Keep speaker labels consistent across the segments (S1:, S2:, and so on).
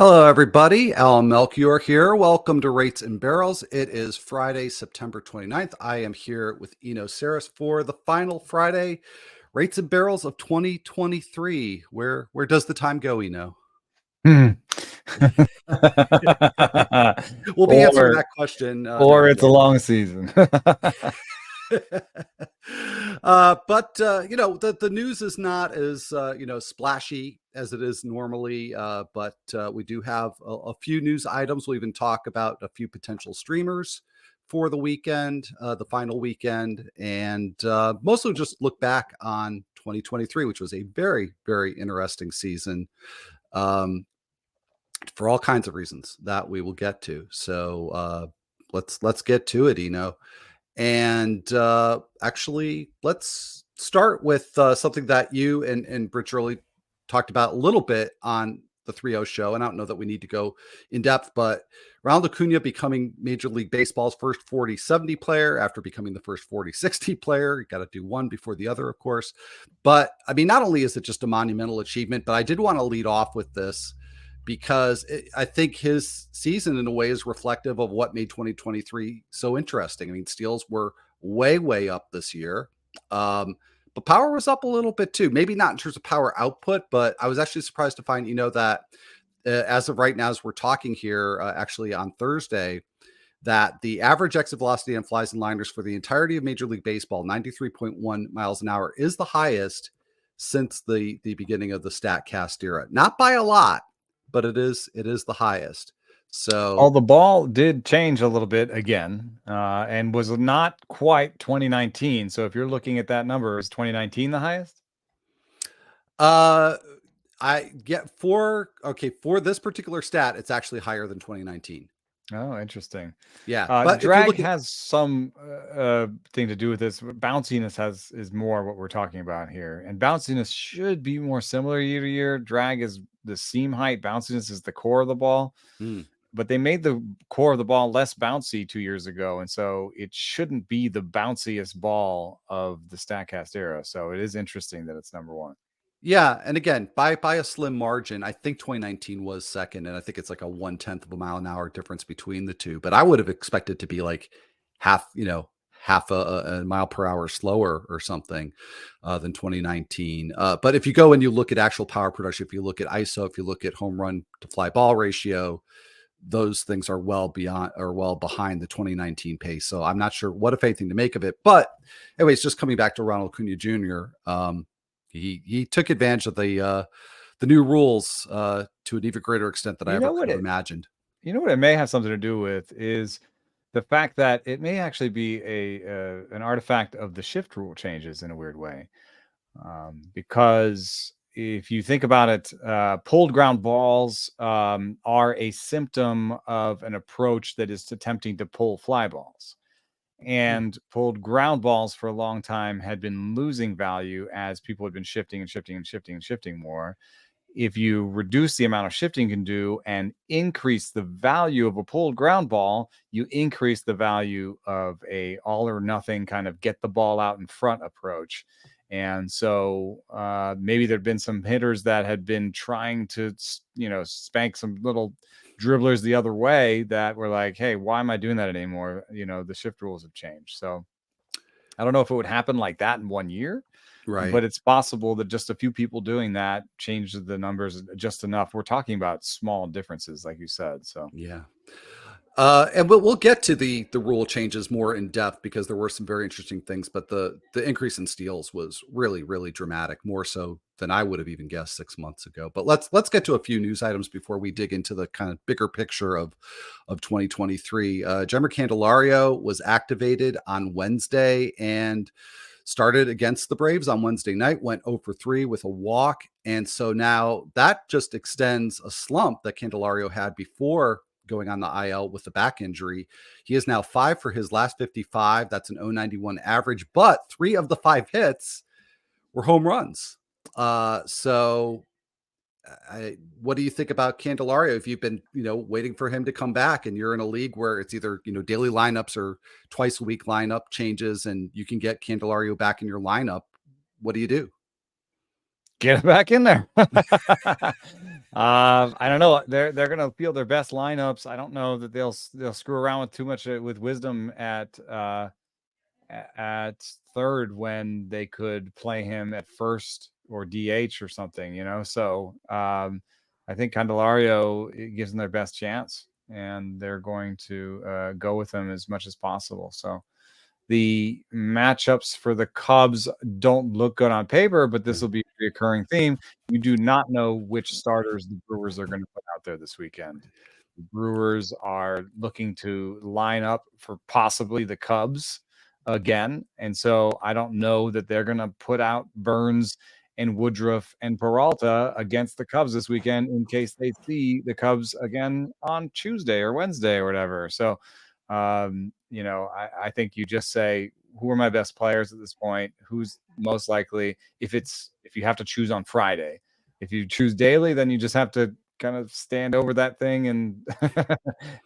S1: Hello, everybody. Alan Melchior here. Welcome to Rates and Barrels. It is Friday, September 29th. I am here with Eno Saris for the final Friday Rates and Barrels of 2023. Where does the time go, Eno?
S2: Hmm.
S1: We'll be answering
S2: or
S1: that question
S2: or
S1: near
S2: it's
S1: the
S2: a
S1: end.
S2: long season.
S1: The news is not as splashy as it is normally, but we do have a few news items. We'll even talk about a few potential streamers for the weekend, the final weekend, and mostly just look back on 2023, which was a very, very interesting season, um, for all kinds of reasons that we will get to. So let's get to it, and actually, let's start with something that you and Rich early talked about a little bit on the 3-0 show. And I don't know that we need to go in depth, but Ronald Acuna becoming Major League Baseball's first 40-70 player after becoming the first 40-60 player. You got to do one before the other, of course. But I mean, not only is it just a monumental achievement, but I did want to lead off with this because I think his season in a way is reflective of what made 2023 so interesting. I mean, steals were way, way up this year. But power was up a little bit too. Maybe not in terms of power output, but I was actually surprised to find, that as of right now, as we're talking here, actually on Thursday, that the average exit velocity on flies and liners for the entirety of Major League Baseball, 93.1 miles an hour, is the highest since the beginning of the StatCast era. Not by a lot, but it is the highest.
S2: Well,
S1: So
S2: the ball did change a little bit again, and was not quite 2019. So if you're looking at that number, is 2019 the highest?
S1: uh I get for this particular stat, it's actually higher than 2019.
S2: Oh, interesting.
S1: Yeah. But if you
S2: Drag
S1: look at
S2: has some thing to do with this. Bounciness is more what we're talking about here, and bounciness should be more similar year to year. Drag is the seam height. Bounciness is the core of the ball.
S1: hmm,
S2: But they made the core of the ball less bouncy 2 years ago, and so it shouldn't be the bounciest ball of the Statcast era. So it is interesting that it's number one.
S1: yeah, and again, by a slim margin, I think 2019 was second, and I think it's like a 1/10 of a mile an hour difference between the two. But I would have expected to be like half, half a mile per hour slower or something than 2019. But if you go and you look at actual power production, if you look at ISO, if you look at home run to fly ball ratio, those things are well beyond or well behind the 2019 pace. So I'm not sure what, if anything, to make of it. But anyways, just coming back to Ronald Acuna Jr., he took advantage of the new rules to an even greater extent than I
S2: You
S1: ever
S2: know
S1: could
S2: what
S1: have
S2: it
S1: imagined.
S2: you know what it may have something to do with is the fact that it may actually be an artifact of the shift rule changes in a weird way. Because if you think about it, pulled ground balls are a symptom of an approach that is attempting to pull fly balls.
S1: Hmm.
S2: And pulled ground balls for a long time had been losing value as people had been shifting and shifting and shifting and shifting more. If you reduce the amount of shifting you can do and increase the value of a pulled ground ball, you increase the value of a all or nothing kind of get the ball out in front approach. And so maybe there'd been some hitters that had been trying to, spank some little dribblers the other way that were like, hey, why am I doing that anymore? The shift rules have changed. So I don't know if it would happen like that in 1 year,
S1: Right.
S2: but it's possible that just a few people doing that changed the numbers just enough. We're talking about small differences, like you said. So
S1: Yeah. And we'll get to the rule changes more in depth because there were some very interesting things, but the increase in steals was really, really dramatic, more so than I would have even guessed 6 months ago. But let's get to a few news items before we dig into the kind of bigger picture of 2023. Jeimer Candelario was activated on Wednesday and started against the Braves on Wednesday night, went 0 for 3 with a walk. And so now that just extends a slump that Candelario had before going on the IL with the back injury. He is now 5 for his last 55. That's an 091 average, but 3 of the 5 hits were home runs. So what do you think about Candelario? If you've been, waiting for him to come back and you're in a league where it's either, daily lineups or twice a week lineup changes and you can get Candelario back in your lineup, what do you do?
S2: Get it back in there. I don't know. They're gonna field their best lineups. I don't know that they'll screw around with too much with wisdom at third when they could play him at first or DH or something, So I think Candelario, it gives them their best chance, and they're going to go with them as much as possible. So the matchups for the Cubs don't look good on paper, but this will be a recurring theme. You do not know which starters the Brewers are going to put out there this weekend. The Brewers are looking to line up for possibly the Cubs again. And so I don't know that they're going to put out Burns and Woodruff and Peralta against the Cubs this weekend in case they see the Cubs again on Tuesday or Wednesday or whatever. So, I think you just say, who are my best players at this point? Who's most likely? If you have to choose on Friday, if you choose daily, then you just have to kind of stand over that thing and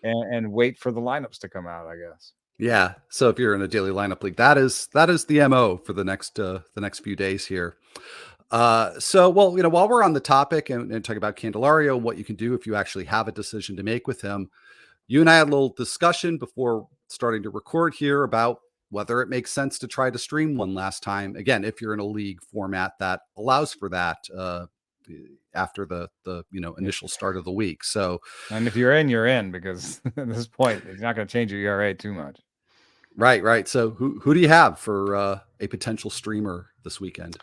S2: and wait for the lineups to come out, I guess.
S1: Yeah. So if you're in a daily lineup league, that is the MO for the next few days here. So well, while we're on the topic and talking about Candelario and what you can do if you actually have a decision to make with him, you and I had a little discussion before starting to record here about whether it makes sense to try to stream one last time. Again, if you're in a league format that allows for that after the initial start of the week. So
S2: And if you're in, you're in, because at this point, it's not going to change your ERA too much.
S1: right. So who do you have for a potential streamer this weekend?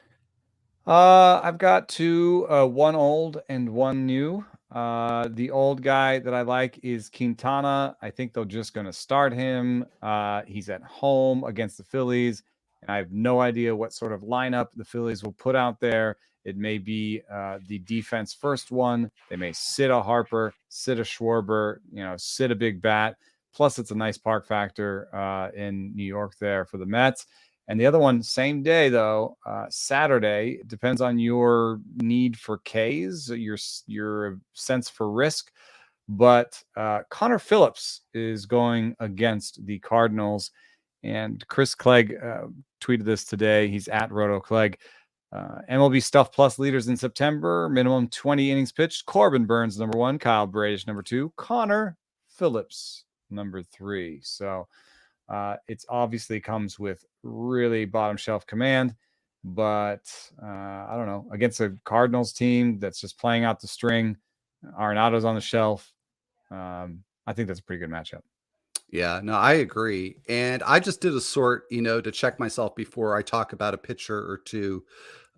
S2: I've got two, one old and one new. The old guy that I like is Quintana. I think they're just going to start him. He's at home against the Phillies, and I have no idea what sort of lineup the Phillies will put out there. It may be the defense first one. They may sit a Harper, sit a Schwarber, sit a big bat. Plus, it's a nice park factor in New York there for the Mets. And the other one, same day though, Saturday. It depends on your need for Ks, your sense for risk. But Connor Phillips is going against the Cardinals, and Chris Clegg tweeted this today. He's at Roto Clegg. MLB Stuff Plus leaders in September, minimum 20 innings pitched. Corbin Burns, number 1. Kyle Bradish, number 2. Connor Phillips, number 3. So it's obviously comes with really bottom shelf command, but I don't know, against a Cardinals team that's just playing out the string. Arenado's on the shelf. I think that's a pretty good matchup.
S1: Yeah, no, I agree. And I just did a sort, to check myself before I talk about a pitcher or two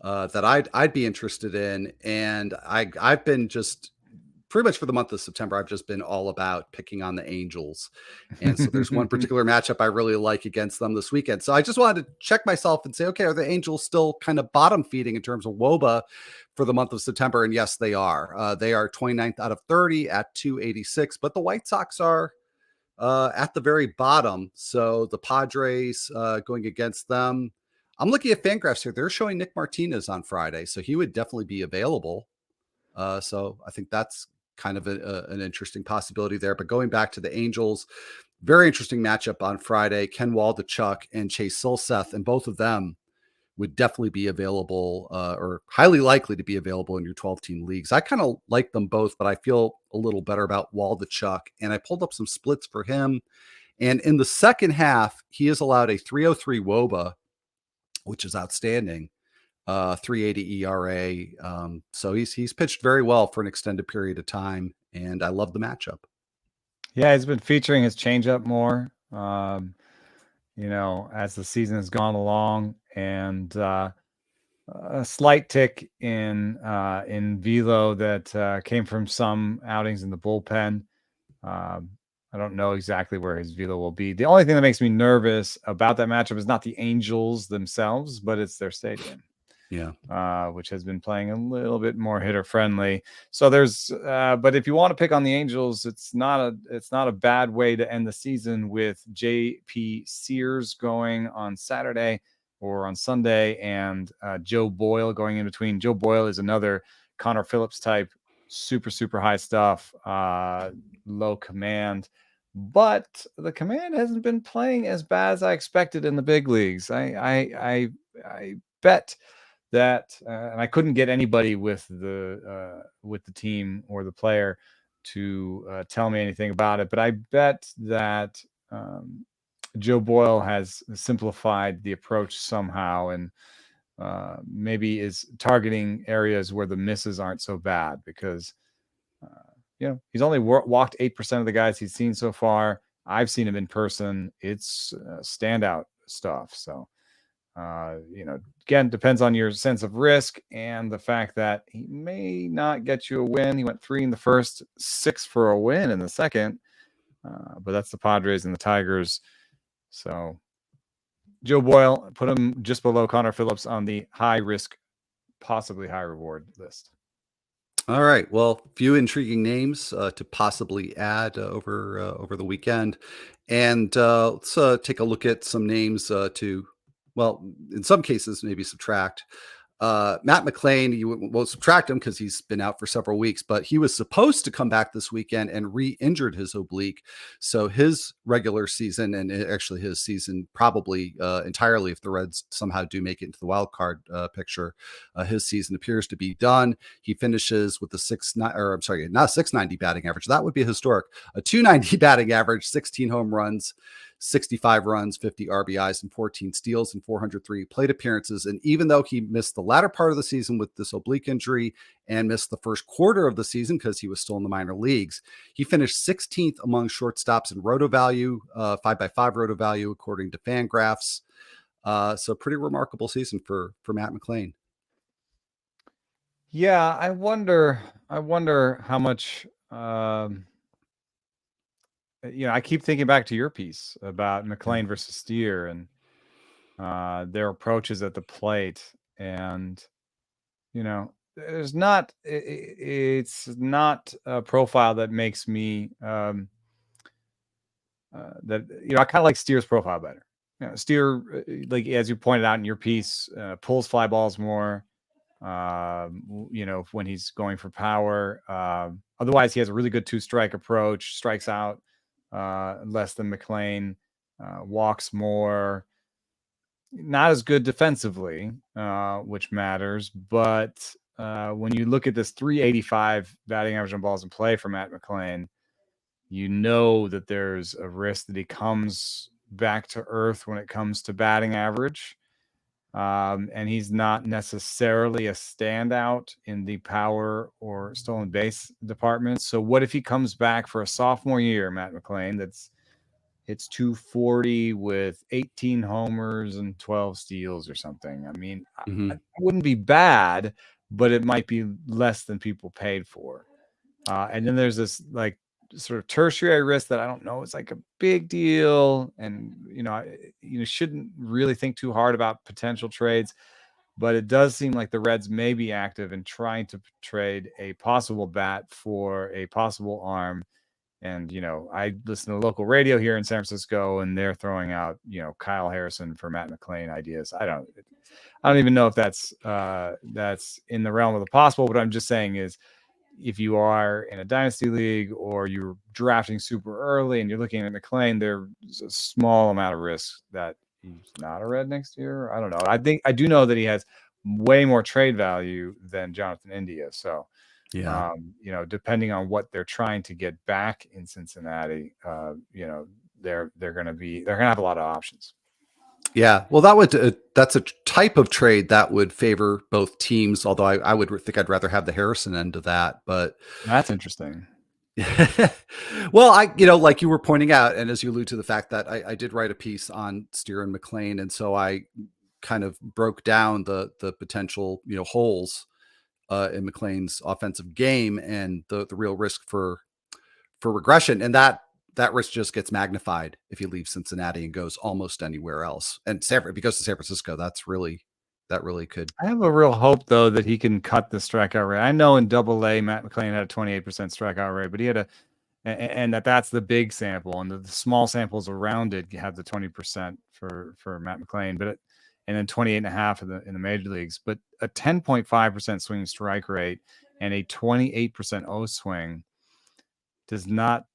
S1: that I'd be interested in. And I've been just pretty much for the month of September, I've just been all about picking on the Angels. And so there's one particular matchup I really like against them this weekend. So I just wanted to check myself and say, okay, are the Angels still kind of bottom feeding in terms of WOBA for the month of September? And yes, they are. They are 29th out of 30 at 286, but the White Sox are at the very bottom. So the Padres going against them. I'm looking at Fangraphs here. They're showing Nick Martinez on Friday, so he would definitely be available. So I think that's kind of an interesting possibility there. But going back to the Angels, very interesting matchup on Friday. Ken Waldichuk and Chase Silseth, and both of them would definitely be available or highly likely to be available in your 12-team leagues. I kind of like them both, but I feel a little better about Waldichuk. And I pulled up some splits for him. And in the second half, he has allowed a 303 WOBA, which is outstanding. 380 ERA. So he's pitched very well for an extended period of time, and I love the matchup.
S2: Yeah, he's been featuring his changeup more, as the season has gone along, and a slight tick in velo that came from some outings in the bullpen. I don't know exactly where his velo will be. The only thing that makes me nervous about that matchup is not the Angels themselves, but it's their stadium.
S1: Yeah.
S2: Which has been playing a little bit more hitter friendly. So but if you want to pick on the Angels, it's not a bad way to end the season with JP Sears going on Saturday or on Sunday, and Joe Boyle going in between. Joe Boyle is another Connor Phillips type, super, super high stuff, low command. But the command hasn't been playing as bad as I expected in the big leagues. I bet that, and I couldn't get anybody with the team or the player to tell me anything about it, but I bet that Joe Boyle has simplified the approach somehow, and maybe is targeting areas where the misses aren't so bad, because he's only walked 8% of the guys he's seen so far. I've seen him in person. It's standout stuff. So again, depends on your sense of risk and the fact that he may not get you a win. He went 3 in the first, 6 for a win in the second, but that's the Padres and the Tigers. So Joe Boyle, put him just below Connor Phillips on the high risk, possibly high reward list.
S1: All right. Well, few intriguing names to possibly add over the weekend, and let's take a look at some names to, well, in some cases maybe subtract. Matt McLain, you won't subtract him because he's been out for several weeks, but he was supposed to come back this weekend and re-injured his oblique. So his regular season, and actually his season probably entirely, if the Reds somehow do make it into the wild card picture, his season appears to be done. He finishes with the not 690 batting average. That would be historic. A 290 batting average, 16 home runs, 65 runs, 50 RBIs, and 14 steals, and 403 plate appearances. And even though he missed the latter part of the season with this oblique injury and missed the first quarter of the season because he was still in the minor leagues, he finished 16th among shortstops in roto value, 5x5 roto value, according to Fangraphs. So pretty remarkable season for Matt McLain.
S2: Yeah, I wonder how much. I keep thinking back to your piece about McLain versus Steer and their approaches at the plate, and it's not a profile that makes me that I kind of like Steer's profile better. Steer, like as you pointed out in your piece, pulls fly balls more. When he's going for power. Otherwise, he has a really good 2-strike approach. Strikes out less than McLain. Walks more. Not as good defensively, which matters. But when you look at this 385 batting average on balls in play for Matt McLain, you know that there's a risk that he comes back to earth when it comes to batting average. And he's not necessarily a standout in the power or stolen base department. So what if he comes back for a sophomore year, Matt McLain, it's 240 with 18 homers and 12 steals or something? I mean, it wouldn't be bad, but it might be less than people paid for. And then there's this like sort of tertiary risk that I don't know is like a big deal, and shouldn't really think too hard about potential trades, but it does seem like the Reds may be active in trying to trade a possible bat for a possible arm. And I listen to local radio here in San Francisco, and they're throwing out Kyle Harrison for Matt McLain ideas. I don't even know if that's in the realm of the possible. What I'm just saying is, if you are in a dynasty league or you're drafting super early and you're looking at McLain, there's a small amount of risk that he's not a Red next year. I don't know. I do know that he has way more trade value than Jonathan India. So,
S1: Yeah.
S2: Depending on what they're trying to get back in Cincinnati, they're going to have a lot of options.
S1: Yeah, well, that's a type of trade that would favor both teams. Although I would think I'd rather have the Harrison end of that, but
S2: that's interesting.
S1: Well, like you were pointing out, and as you allude to the fact that I did write a piece on Steer and McLain, and so I kind of broke down the potential holes in McLain's offensive game and the real risk for regression, and that risk just gets magnified if he leaves Cincinnati and goes almost anywhere else. And if he goes to San Francisco, that really could.
S2: I have a real hope though that he can cut the strikeout rate. I know in Double-A, Matt McLain had a 28% strikeout rate, but he had and that's the big sample, and the small samples around it have the 20% for Matt McLain, and then 28.5 in the major leagues. But a 10.5% swing strike rate and a 28% O swing does not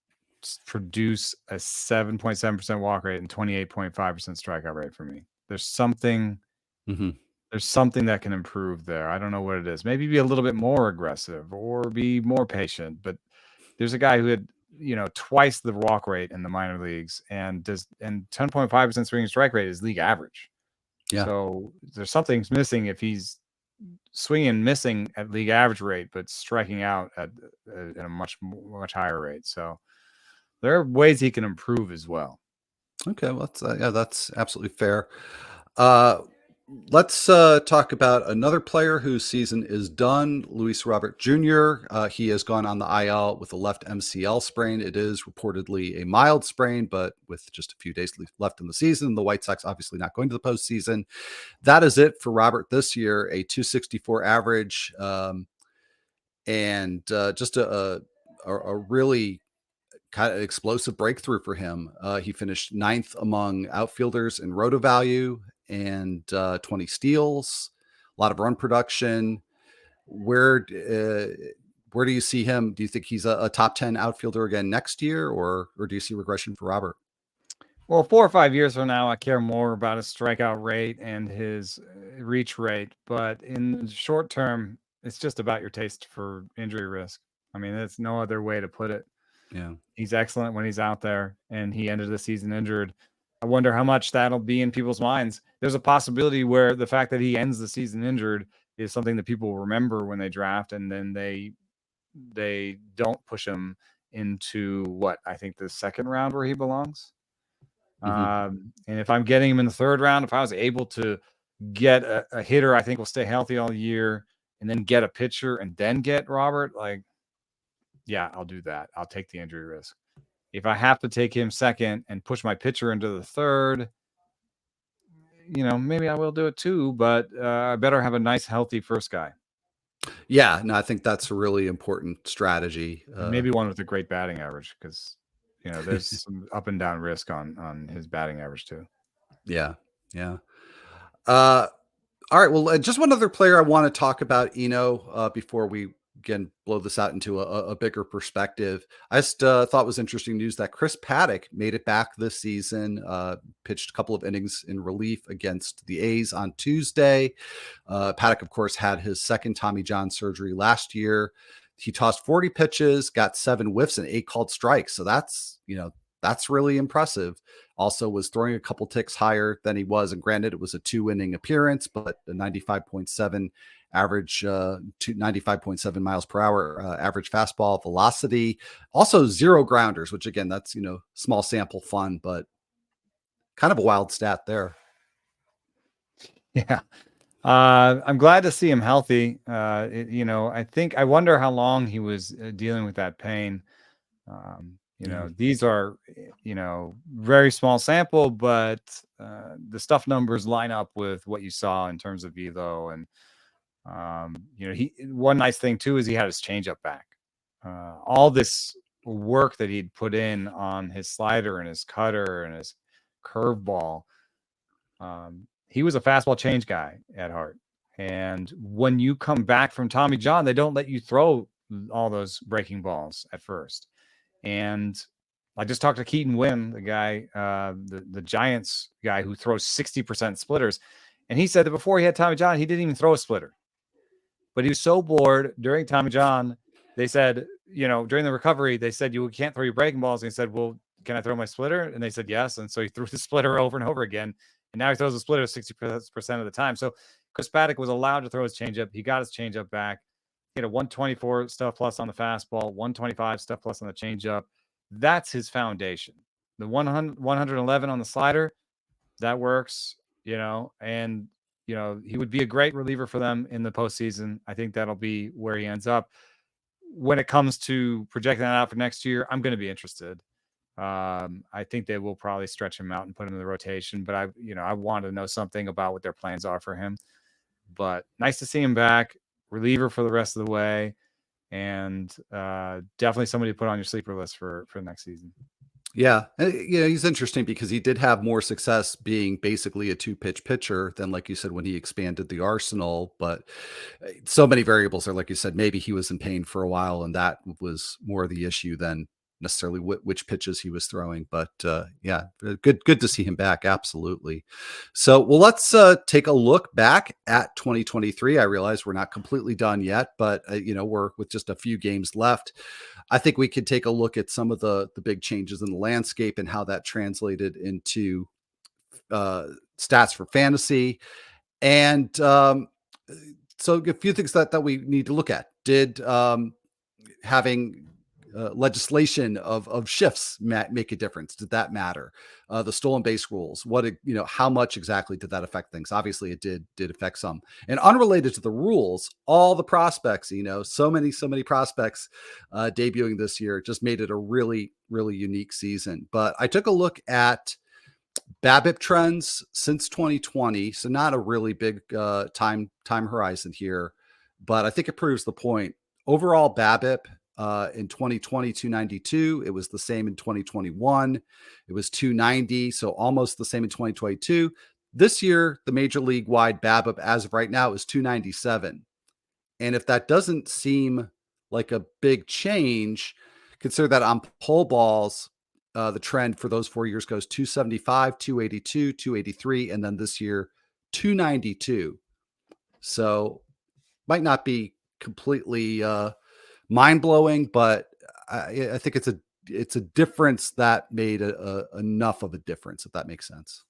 S2: produce a 7.7% walk rate and 28.5% strikeout rate for me. There's something There's something that can improve there. I don't know what it is. Maybe be a little bit more aggressive or be more patient. But there's a guy who had, twice the walk rate in the minor leagues and 10.5% swing and strike rate is league average.
S1: Yeah.
S2: So there's something's missing if he's swinging and missing at league average rate, but striking out at a much higher rate. So there are ways he can improve as well.
S1: Okay. Well, that's absolutely fair. Uh, let's talk about another player whose season is done, Luis Robert Jr. He has gone on the IL with a left MCL sprain. It is reportedly a mild sprain, but with just a few days left in the season, the White Sox obviously not going to the postseason. That is it for Robert this year, a 264 average, and just a really kind of explosive breakthrough for him. He finished ninth among outfielders in roto value and 20 steals, a lot of run production. Where do you see him? Do you think he's a top 10 outfielder again next year, or do you see regression for Robert?
S2: Well, 4 or 5 years from now, I care more about his strikeout rate and his reach rate. But in the short term, it's just about your taste for injury risk. I mean, there's no other way to put it.
S1: Yeah.
S2: He's excellent when he's out there, and he ended the season injured. I wonder how much that'll be in people's minds. There's a possibility where the fact that he ends the season injured is something that people remember when they draft, and then they don't push him into what I think the second round where he belongs.
S1: Hmm.
S2: And if I'm getting him in the third round, if I was able to get a hitter, I think will stay healthy all year, and then get a pitcher and then get Robert, like, yeah, I'll do that. I'll take the injury risk. If I have to take him second and push my pitcher into the third, maybe I will do it too, but I better have a nice, healthy first guy.
S1: Yeah. No, I think that's a really important strategy.
S2: And maybe one with a great batting average because, there's some up and down risk on his batting average too.
S1: Yeah. Yeah. Uh, All right. Well, just one other player I want to talk about, before we again blow this out into a bigger perspective. I just thought was interesting news that Chris Paddock made it back this season, pitched a couple of innings in relief against the A's on Tuesday. Paddock, of course, had his second Tommy John surgery last year. He tossed 40 pitches, got 7 whiffs and 8 called strikes. So that's really impressive. Also was throwing a couple ticks higher than he was. And granted, it was a 2 inning appearance, but a 95.7 average, 95.7 miles per hour average fastball velocity. Also 0 grounders, which again, that's, small sample fun, but kind of a wild stat there.
S2: Yeah. I'm glad to see him healthy. I wonder how long he was dealing with that pain. These are, very small sample, but the stuff numbers line up with what you saw in terms of velo. And, one nice thing too is he had his changeup back. All this work that he'd put in on his slider and his cutter and his curveball. He was a fastball change guy at heart. And when you come back from Tommy John, they don't let you throw all those breaking balls at first. And I just talked to Keaton Wynn, the guy, the Giants guy who throws 60% splitters. And he said that before he had Tommy John, he didn't even throw a splitter. But he was so bored during Tommy John, they said, during the recovery, they said, you can't throw your breaking balls. And he said, well, can I throw my splitter? And they said, yes. And so he threw the splitter over and over again. And now he throws the splitter 60% of the time. So Chris Paddock was allowed to throw his changeup. He got his changeup back. He had a 124 stuff plus on the fastball, 125 stuff plus on the changeup. That's his foundation. The 111 on the slider, that works, and, he would be a great reliever for them in the postseason. I think that'll be where he ends up. When it comes to projecting that out for next year, I'm going to be interested. I think they will probably stretch him out and put him in the rotation, but I want to know something about what their plans are for him. But nice to see him back, reliever for the rest of the way, and definitely somebody to put on your sleeper list for next season.
S1: Yeah. He's interesting because he did have more success being basically a 2-pitch pitcher than, like you said, when he expanded the arsenal. But so many variables are, like you said, maybe he was in pain for a while, and that was more the issue than necessarily which pitches he was throwing. But yeah, good to see him back. Absolutely. So, well, let's take a look back at 2023. I realize we're not completely done yet, but we're with just a few games left. I think we could take a look at some of the big changes in the landscape and how that translated into uh, stats for fantasy. And so, a few things that we need to look at. Did having legislation of shifts make a difference? Did that matter? The stolen base rules. How much exactly did that affect things? Obviously, it did affect some. And unrelated to the rules, all the prospects. So many prospects debuting this year just made it a really really unique season. But I took a look at BABIP trends since 2020, so not a really big time horizon here, but I think it proves the point. Overall, BABIP in 2020, 292. It was the same in 2021. It was 290, so almost the same in 2022. This year, the major league wide BABIP as of right now is 297. And if that doesn't seem like a big change, consider that on pole balls, the trend for those 4 years goes 275, 282, 283, and then this year 292. So might not be completely mind blowing, but I think it's a difference that made enough of a difference, if that makes sense.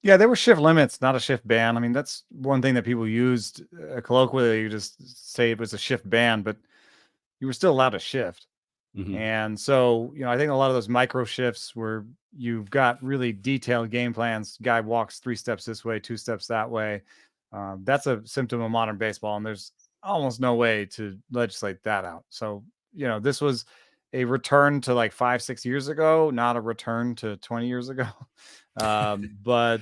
S2: Yeah, there were shift limits, not a shift ban. I mean, that's one thing that people used colloquially. You just say it was a shift ban, but you were still allowed to shift.
S1: Hmm.
S2: And so, I think a lot of those micro shifts where you've got really detailed game plans, guy walks 3 steps this way, 2 steps that way. That's a symptom of modern baseball, and there's almost no way to legislate that out. So, this was a return to like 5, 6 years ago, not a return to 20 years ago. But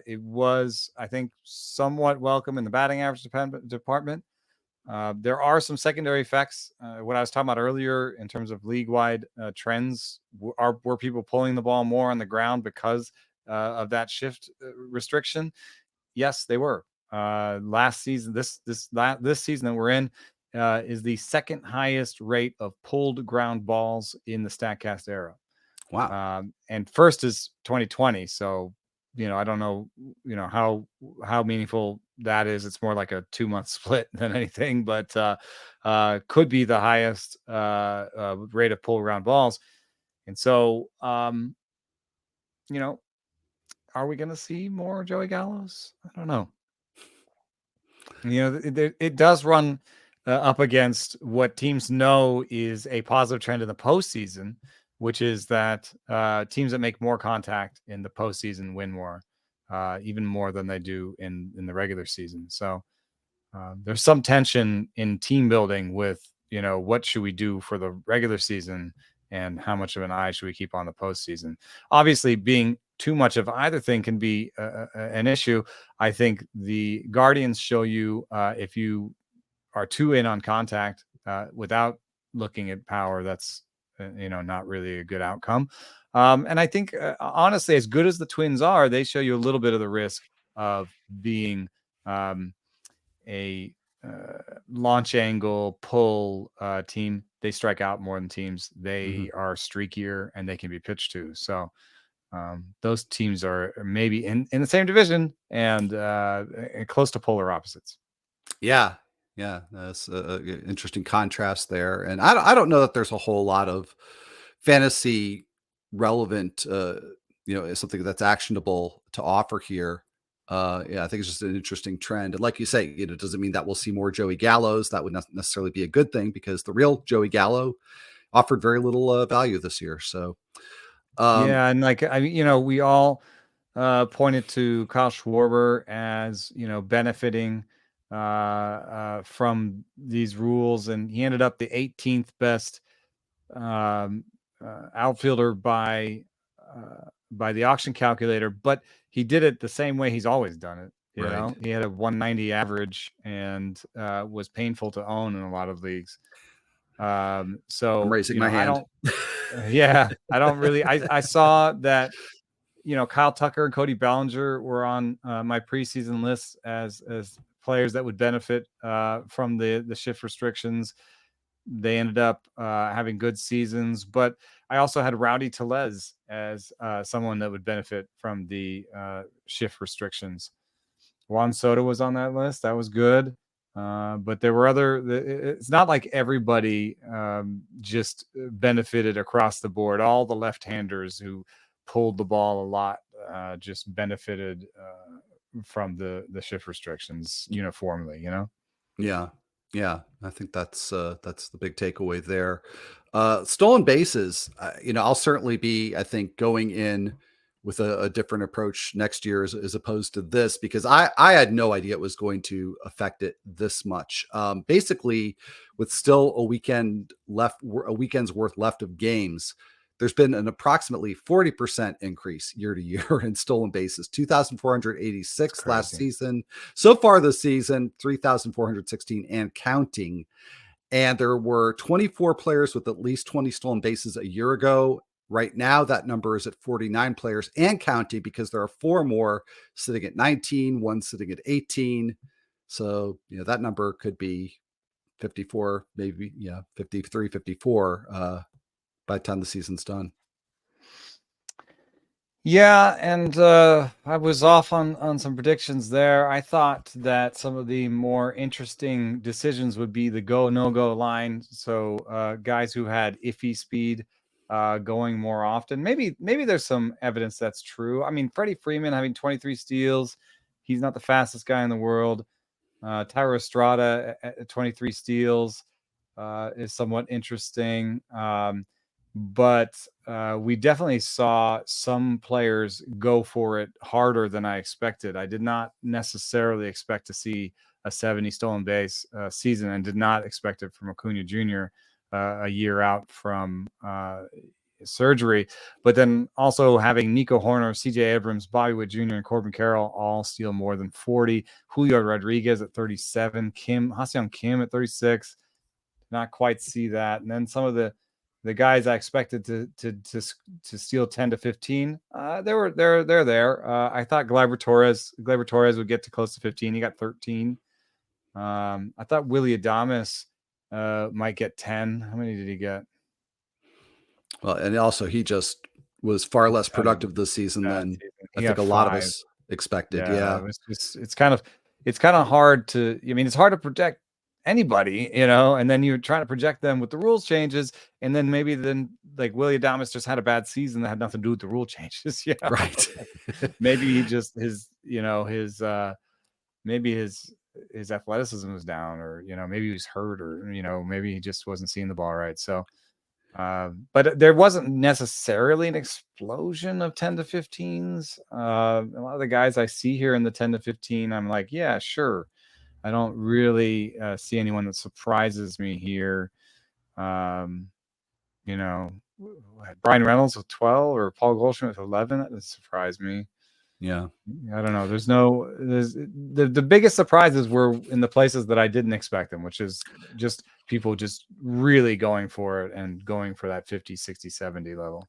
S2: it was, I think, somewhat welcome in the batting average department. There are some secondary effects. What I was talking about earlier in terms of league-wide trends, were people pulling the ball more on the ground because of that shift restriction? Yes, they were. Last season, this season that we're in is the second highest rate of pulled ground balls in the Statcast era.
S1: Wow.
S2: And first is 2020. So, I don't know, how meaningful that is. It's more like a 2-month split than anything, but could be the highest rate of pull around balls. And so, are we going to see more Joey Gallows? I don't know. It does run up against what teams know is a positive trend in the postseason, which is that teams that make more contact in the postseason win more, even more than they do in the regular season. So there's some tension in team building with, what should we do for the regular season and how much of an eye should we keep on the postseason? Obviously, being too much of either thing can be an issue. I think the Guardians show you if you are too in on contact without looking at power, that's not really a good outcome. And I think honestly, as good as the Twins are, they show you a little bit of the risk of being a launch angle pull team. They strike out more than teams.
S1: Hmm.
S2: They are streakier and they can be pitched to. So those teams are maybe in the same division and close to polar opposites.
S1: Yeah, yeah, that's interesting contrast there. And I don't know that there's a whole lot of fantasy relevant, something that's actionable to offer here. Yeah, I think it's just an interesting trend. And like you say, it doesn't mean that we'll see more Joey Gallows. That would not necessarily be a good thing because the real Joey Gallo offered very little value this year. So, um,
S2: Yeah, and like we all pointed to Kyle Schwarber as benefiting from these rules, and he ended up the 18th best um, outfielder by the auction calculator, but he did it the same way he's always done it.
S1: right.
S2: He had a 190 average and was painful to own in a lot of leagues.
S1: I'm
S2: So
S1: raising my
S2: I
S1: hand.
S2: don't. Yeah, I don't really. I saw that Kyle Tucker and Cody Bellinger were on my preseason list as players that would benefit from the shift restrictions. they ended up having good seasons. But I also had Rowdy Tellez as someone that would benefit from the shift restrictions. Juan Soto was on that list. That was good. But there were other. It's not like everybody just benefited across the board. All the left-handers who pulled the ball a lot just benefited from the shift restrictions uniformly.
S1: Yeah. Yeah. I think that's the big takeaway there. Stolen bases, I'll certainly be, I think, going in with a different approach next year as opposed to this, because I had no idea it was going to affect it this much. Basically, with still a weekend's worth left of games, there's been an approximately 40% increase year to year in stolen bases,
S2: It's
S1: 2,486 last
S2: crazy.
S1: season. So far this season, 3,416 and counting. And there were 24 players with at least 20 stolen bases a year ago. Right now, that number is at 49 players and counting, because there are four more sitting at 19, one sitting at 18. So, that number could be 54, maybe, 53, 54 by the time the season's done.
S2: Yeah, and I was off on some predictions there. I thought that some of the more interesting decisions would be the go no go line. So guys who had iffy speed going more often. Maybe there's some evidence that's true. I mean, Freddie Freeman having 23 steals, he's not the fastest guy in the world. Tyro Estrada at 23 steals is somewhat interesting. But we definitely saw some players go for it harder than I expected. I did not necessarily expect to see a 70 stolen base season, and did not expect it from Acuna Jr. A year out from surgery. But then also having Nico Horner, CJ Abrams, Bobby Witt Jr., and Corbin Carroll all steal more than 40. Julio Rodriguez at 37, Ha-Seong Kim at 36. Not quite see that. And then some of the guys I expected to steal 10 to 15, they're there. I thought Gleyber Torres would get to close to 15. He got 13. I thought Willie Adames might get 10. How many did he get?
S1: Well, and also he just was far less
S2: Had a
S1: productive this season
S2: bad
S1: than
S2: season.
S1: I
S2: He
S1: think
S2: got
S1: a lot of
S2: 5.
S1: us expected.
S2: Yeah,
S1: Yeah.
S2: it was just it's kind of hard to. I mean, it's hard to project anybody, and then you're trying to project them with the rules changes, and then maybe like Willie Adames just had a bad season that had nothing to do with the rule changes.
S1: Right.
S2: Maybe he just maybe his athleticism was down, or maybe he was hurt, or maybe he just wasn't seeing the ball right. So but there wasn't necessarily an explosion of 10 to 15s. A lot of the guys I see here in the 10 to 15, I'm like, yeah, sure. I don't really see anyone that surprises me here. Um, you know, Brian Reynolds with 12 or Paul Goldschmidt with 11. That doesn't surprise me.
S1: Yeah.
S2: I don't know. There's the biggest surprises were in the places that I didn't expect them, which is just people just really going for it and going for that 50, 60, 70 level.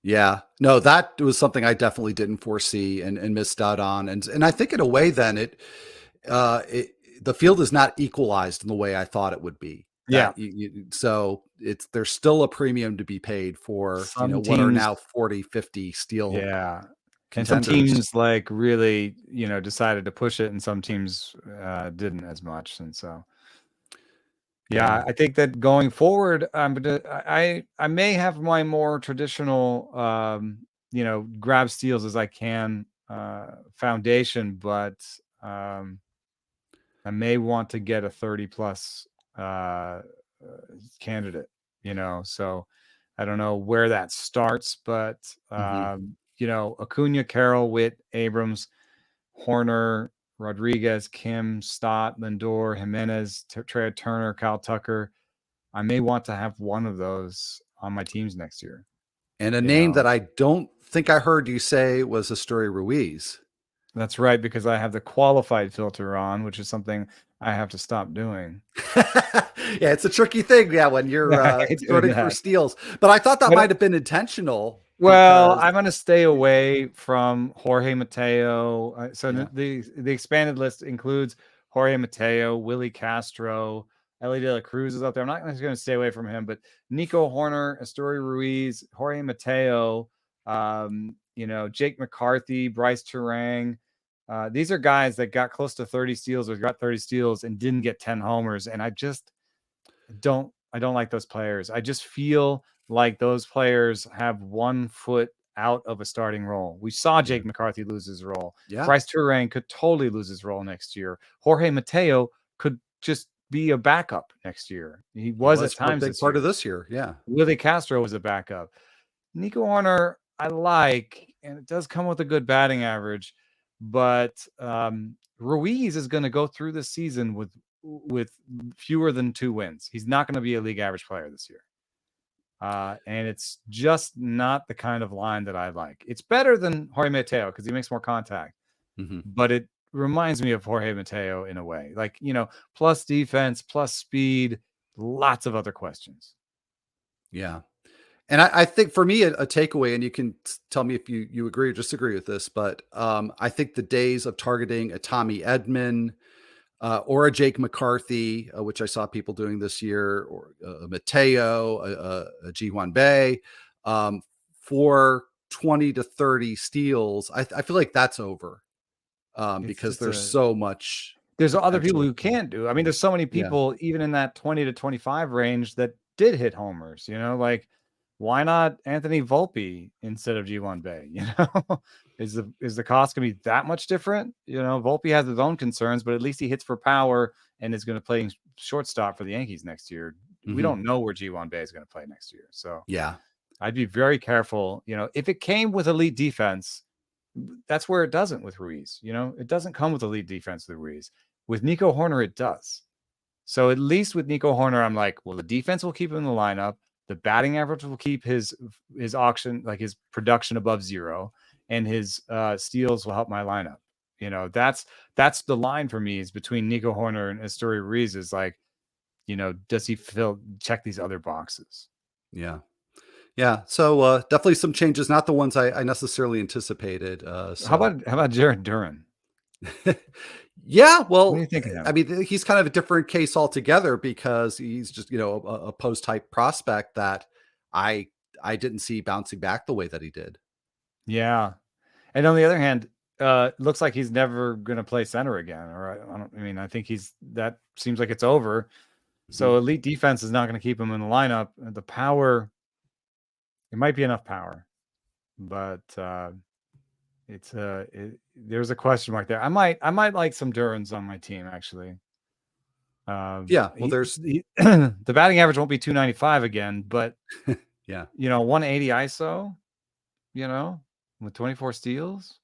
S1: Yeah. No, that was something I definitely didn't foresee and missed out on. And I think in a way then the field is not equalized in the way I thought it would be.
S2: Yeah.
S1: So there's still a premium to be paid for,
S2: Some
S1: what are
S2: teams,
S1: now 40, 50 steel
S2: yeah. And some
S1: contenders.
S2: teams like really, decided to push it, and some teams didn't as much. And so yeah, I think that going forward, I may have my more traditional, grab steals as I can foundation, but I may want to get a 30 plus candidate. So I don't know where that starts, but
S1: Mhm.
S2: Acuna, Carroll, Witt, Abrams, Horner, Rodriguez, Kim, Stott, Lindor, Jimenez, Trey Turner, Kyle Tucker. I may want to have one of those on my teams next year.
S1: And a name that I don't think I heard you say was Astoria Ruiz.
S2: That's right, because I have the qualified filter on, which is something I have to stop doing.
S1: Yeah, it's a tricky thing. Yeah, when you're
S2: Doing
S1: sorting for
S2: that.
S1: steals, but I thought that
S2: But
S1: might have been intentional
S2: well,
S1: because
S2: I'm going to stay away from Jorge Mateo. So
S1: yeah,
S2: the expanded list includes Jorge Mateo, Willie Castro, Ellie De La Cruz is up there. I'm not going to stay away from him, but Nico Horner, Astori Ruiz, Jorge Mateo, Jake McCarthy, Bryce Turang. These are guys that got close to 30 steals or got 30 steals and didn't get 10 homers. And I don't like those players. I just feel like those players have 1 foot out of a starting role. We saw
S1: Yeah.
S2: Jake McCarthy lose his role.
S1: Yeah.
S2: Bryce Turang could totally lose his role next year. Jorge Mateo could just be a backup next year. He was at
S1: For a
S2: times
S1: big
S2: this
S1: part
S2: year.
S1: of this year. Yeah.
S2: Willie Castro was a backup. Nico Horner, I like, and it does come with a good batting average, but Ruiz is going to go through the season with fewer than 2 wins. He's not going to be a league average player this year. And it's just not the kind of line that I like. It's better than Jorge Mateo because he makes more contact, but it reminds me of Jorge Mateo in a way. Like, plus defense, plus speed, lots of other questions.
S1: Yeah. And I think for me, a takeaway, and you can tell me if you agree or disagree with this, but I think the days of targeting a Tommy Edman or a Jake McCarthy, which I saw people doing this year, or a Mateo, a Ji-hwan Bae, for 20 to 30 steals, I feel like that's over because there's so much
S2: There's other people
S1: potential.
S2: who can't do. I mean, there's so many people even in that 20 to 25 range that did hit homers, like why not Anthony Volpe instead of Ji-hwan Bae? Is the cost going to be that much different? Volpe has his own concerns, but at least he hits for power and is going to play shortstop for the Yankees next year. We don't know where Ji-hwan Bae is going to play next year. So
S1: yeah,
S2: I'd be very careful. If it came with elite defense, that's where it doesn't with Ruiz. It doesn't come with elite defense with Ruiz. With Nico Horner, it does. So at least with Nico Horner, I'm like, well, the defense will keep him in the lineup. The batting average will keep his auction, like his production above 0, and his steals will help my lineup. That's the line for me is between Nico Horner and Astori Ruiz is like, does he check these other boxes?
S1: Yeah. Yeah. So definitely some changes, not the ones I necessarily anticipated.
S2: How about Jared Duran?
S1: Yeah,
S2: What do you
S1: well,
S2: think of him?
S1: I mean, he's kind of a different case altogether because he's just, a post type prospect that I didn't see bouncing back the way that he did.
S2: Yeah. And on the other hand, looks like he's never going to play center again. Or I think that seems like it's over. So elite defense is not going to keep him in the lineup. The power, it might be enough power, but there's a question mark there. I might like some Durans on my team actually.
S1: Yeah, well, there's
S2: the batting average won't be 295 again, but
S1: yeah,
S2: 180 ISO, with 24 steals.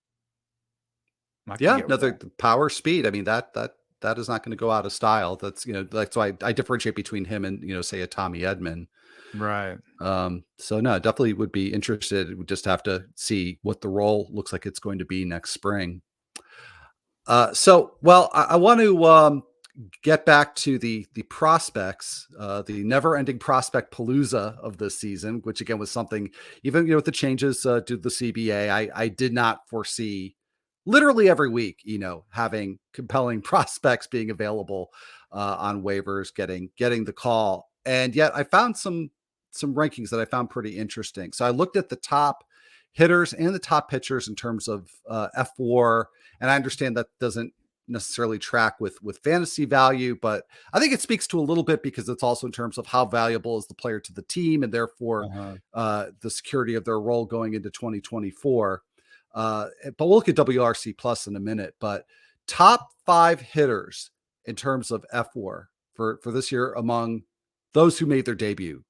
S1: yeah, the power speed. I mean, that is not going to go out of style. That's that's why I differentiate between him and say a Tommy Edman.
S2: Right.
S1: So no, definitely would be interested. We just have to see what the role looks like it's going to be next spring. Well, I want to get back to the prospects, the never-ending Prospect-Palooza of this season, which again was something, even with the changes to the CBA, I did not foresee. Literally every week, having compelling prospects being available on waivers, getting the call, and yet I found some rankings that I found pretty interesting. So I looked at the top hitters and the top pitchers in terms of F4, and I understand that doesn't necessarily track with fantasy value, but I think it speaks to a little bit because it's also in terms of how valuable is the player to the team and therefore the security of their role going into 2024. But we'll look at WRC plus in a minute. But top 5 hitters in terms of F4 for this year among those who made their debut,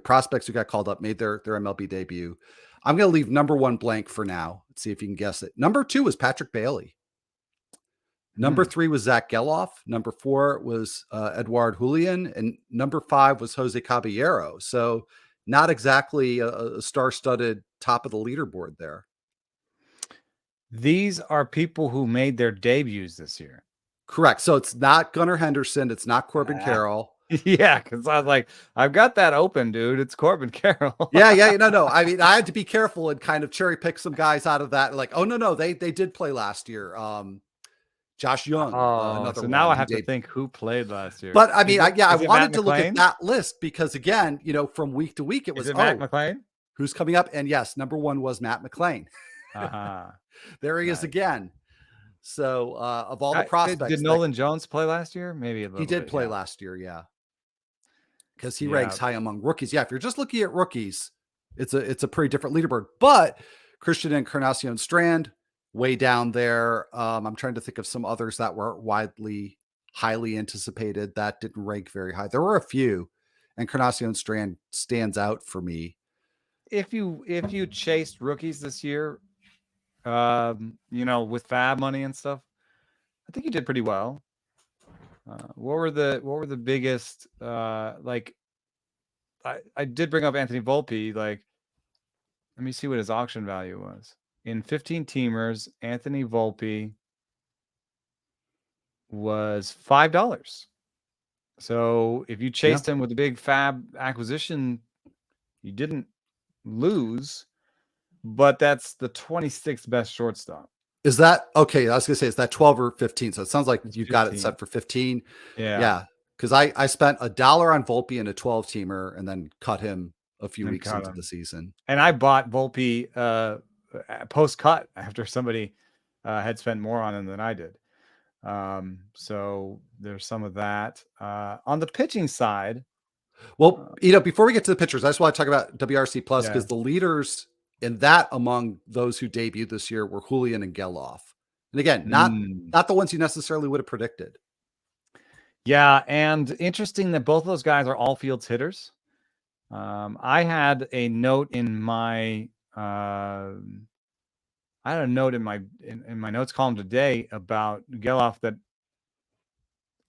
S1: prospects who got called up, made their MLB debut. I'm going to leave number 1 blank for now. Let's see if you can guess it. Number 2 was Patrick Bailey. Number 3 was Zach Geloff. Number 4 was Eduard Julian. And number 5 was Jose Caballero. So not exactly a star-studded top of the leaderboard there.
S2: These are people who made their debuts this year.
S1: Correct. So it's not Gunnar Henderson. It's not Corbin Carroll.
S2: Yeah, because I was like, I've got that open, dude. It's Corbin Carroll.
S1: Yeah. No. I mean, I had to be careful and kind of cherry pick some guys out of that. Like, oh, no, they did play last year. Josh Young,
S2: Oh,
S1: another
S2: so now
S1: one
S2: I
S1: who
S2: have to
S1: debuted.
S2: think who played last year.
S1: But I mean, I
S2: Is it Matt
S1: wanted to look at
S2: McClain?
S1: that list because again, from week to week, it
S2: Is
S1: was,
S2: it Matt
S1: oh,
S2: McClain?
S1: who's coming up? And yes, number one was Matt McClain.
S2: Uh-huh.
S1: There he is
S2: Nice.
S1: again. So of all the
S2: Did
S1: prospects that
S2: Nolan Jones play last year? Maybe a
S1: he
S2: little
S1: did
S2: bit.
S1: play
S2: Yeah.
S1: last year, yeah, because he ranks
S2: Yeah.
S1: high among rookies. Yeah, if you're just looking at rookies, it's a pretty different leaderboard. But Christian Encarnacion Strand, way down there. I'm trying to think of some others that were highly anticipated that didn't rank very high. There were a few. Encarnacion Strand stands out for me.
S2: If you chased rookies this year, with fab money and stuff, I think you did pretty well. What were the biggest like I did bring up Anthony Volpe. Like, let me see what his auction value was. In 15 teamers, Anthony Volpe was $5. So if you
S1: Yeah.
S2: chased him with a big fab acquisition, you didn't lose, but that's the 26th best shortstop.
S1: Is that okay? I was gonna say, is that 12 or 15? So it sounds like
S2: It's
S1: you've got it
S2: 15.
S1: set for 15.
S2: Yeah.
S1: Yeah. Because I spent $1 on Volpe in a 12 teamer and then cut him a few
S2: And
S1: weeks
S2: cut
S1: into the
S2: him.
S1: season.
S2: And I bought Volpe post cut after somebody had spent more on him than I did. So there's some of that. On the pitching side,
S1: Well, before we get to the pitchers, I just want to talk about WRC Plus
S2: yeah.
S1: because the leaders in that among those who debuted this year were Julian and Geloff. And again, not the ones you necessarily would have predicted.
S2: Yeah, and interesting that both of those guys are all fields hitters. I had a note in my in my notes column today about Geloff that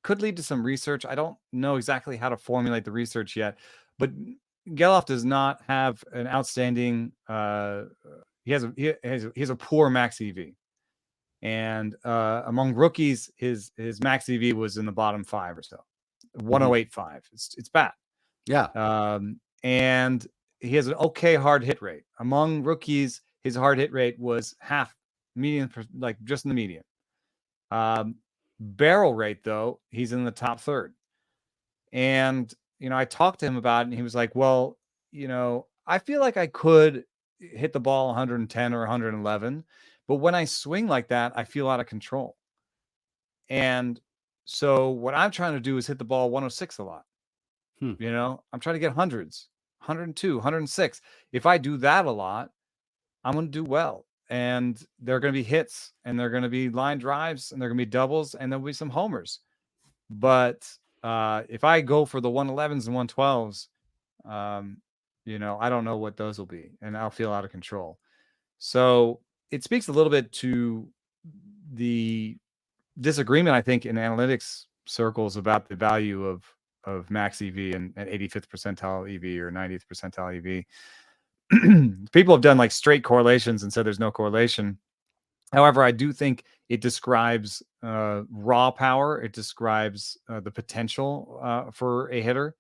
S2: could lead to some research. I don't know exactly how to formulate the research yet, but Geloff does not have an outstanding. He has a poor max EV, and among rookies, his max EV was in the bottom 5 or so, 108.5. It's bad.
S1: Yeah.
S2: And he has an okay hard hit rate. Among rookies, his hard hit rate was half median, like just in the median. Barrel rate, though, he's in the top third. And, I talked to him about it, and he was like, well, I feel like I could hit the ball 110 or 111, but when I swing like that, I feel out of control. And so what I'm trying to do is hit the ball 106 a lot. I'm trying to get hundreds, 102, 106. If I do that a lot, I'm going to do well. And there are going to be hits, and there are going to be line drives, and there are going to be doubles, and there'll be some homers. But if I go for the 111s and 112s, I don't know what those will be, and I'll feel out of control. So it speaks a little bit to the disagreement, I think, in analytics circles about the value of max EV and 85th percentile EV or 90th percentile EV. People have done like straight correlations and said there's no correlation. However, I do think it describes raw power. It describes the potential for a hitter.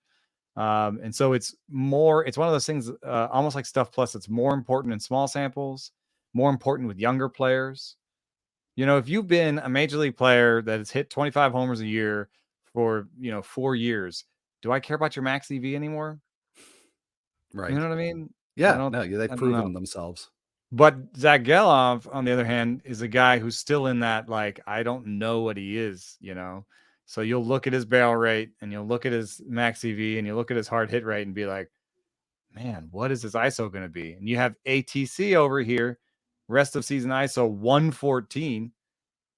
S2: And so it's one of those things, almost like Stuff Plus. It's more important in small samples, more important with younger players. If you've been a major league player that has hit 25 homers a year for, 4 years, do I care about your max EV anymore?
S1: Right.
S2: You know what I mean? I
S1: Yeah.
S2: don't,
S1: No, they've
S2: I don't know.
S1: proven themselves.
S2: But Zach Geloff, on the other hand, is a guy who's still in that, like, I don't know what he is, So you'll look at his barrel rate and you'll look at his max EV and you look at his hard hit rate and be like, man, what is his ISO going to be? And you have ATC over here, rest of season ISO 114,